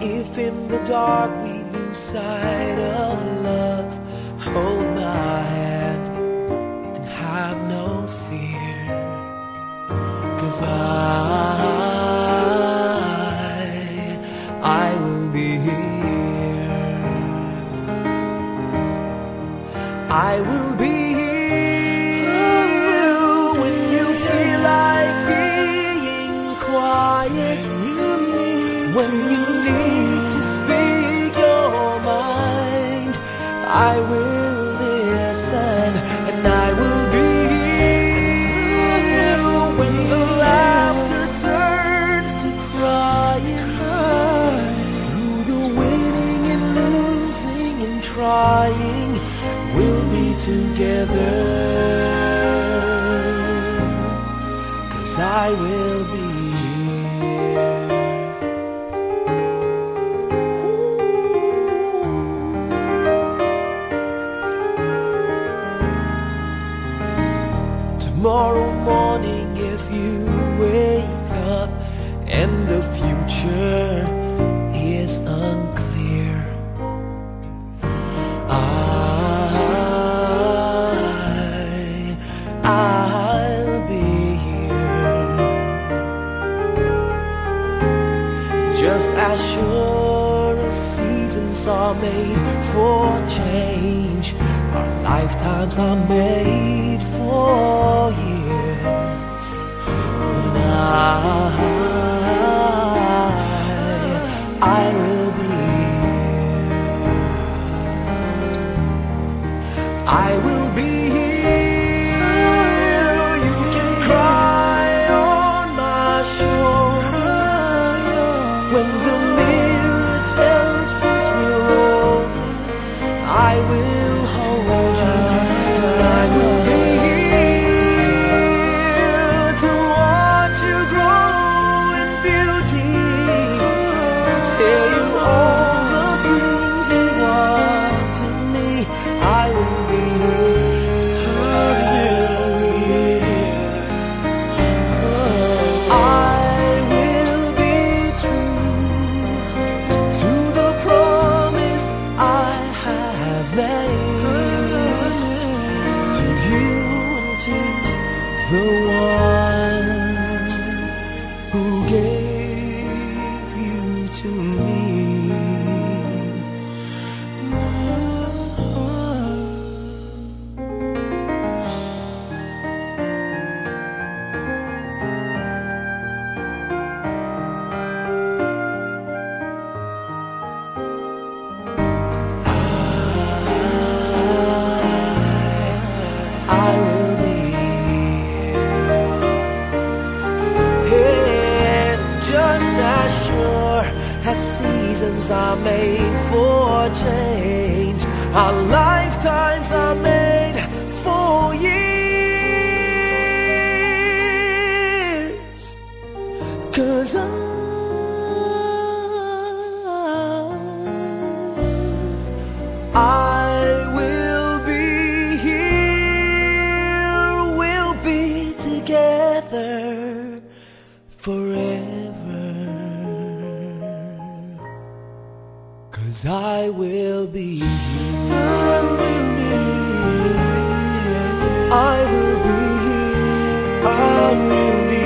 If in the dark we lose sight of love, hold my hand and have no fear, 'cause I will be here. I will be here when you feel like being quiet, when you need to speak your mind. I will listen and I will be here when the laughter turns to crying. Through the winning and losing and trying, we'll be together, 'cause I will be here. Tomorrow morning, if you wake up and the future is unclear, I'll be here. Just as sure as seasons are made for change, our lifetimes are made for years. And I will be here. I will be here. You can cry on my shoulder when the mirror tells us we're older. I will hold you. I will be here to watch you grow in beauty, tell you all the things you want to me. I will be the one who gave you to me. I will be as sure as seasons are made for change, our lifetimes are made for years. 'Cause I will be here, we'll be together forever, 'cause I will be here. I will be here. I will be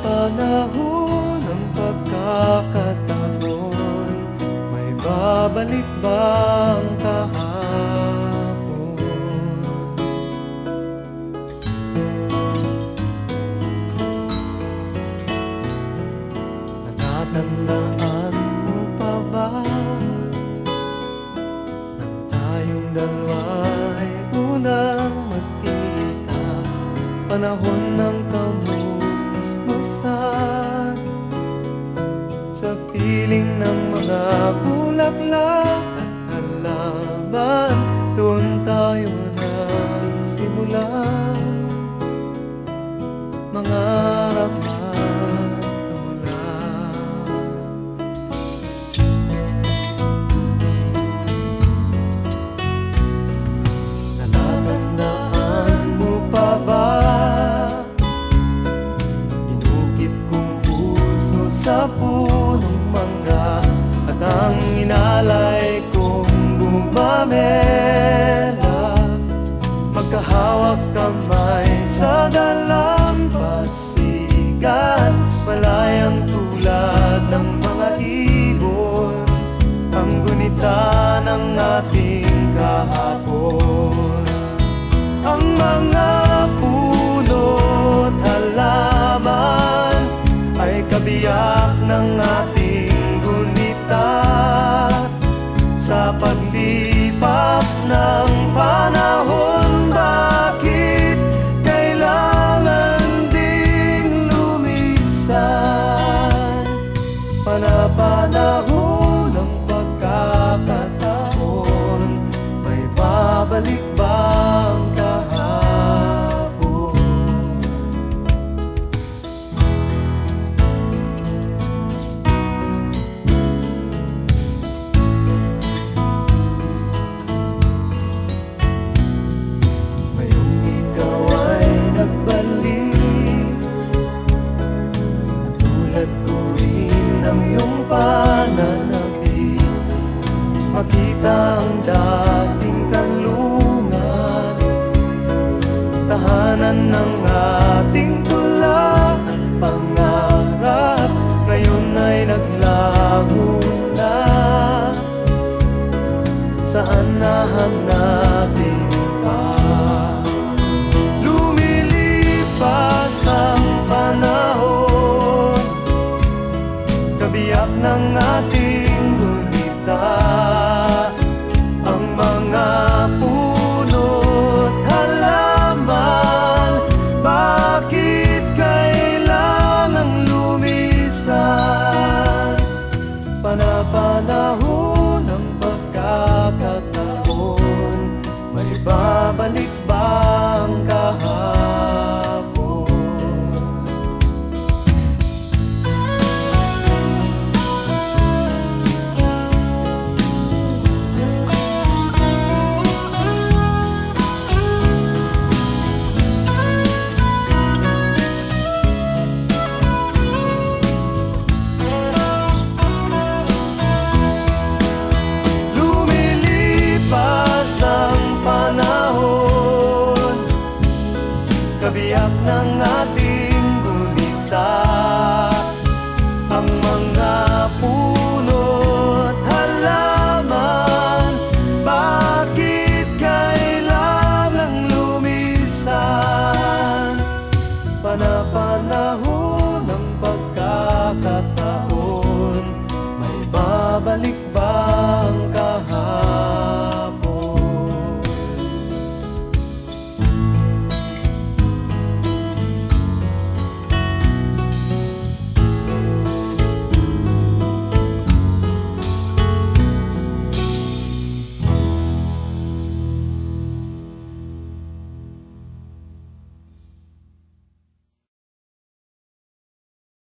Panahon ng pagkakataon, may babalik bang kahapon? Natatandaan mo pa ba nang tayong dalawa'y unang magkita? Panahon ng kamusmusan sa piling ng mga bulaklak at halaman, doon tayo nagsimula mangarap. na.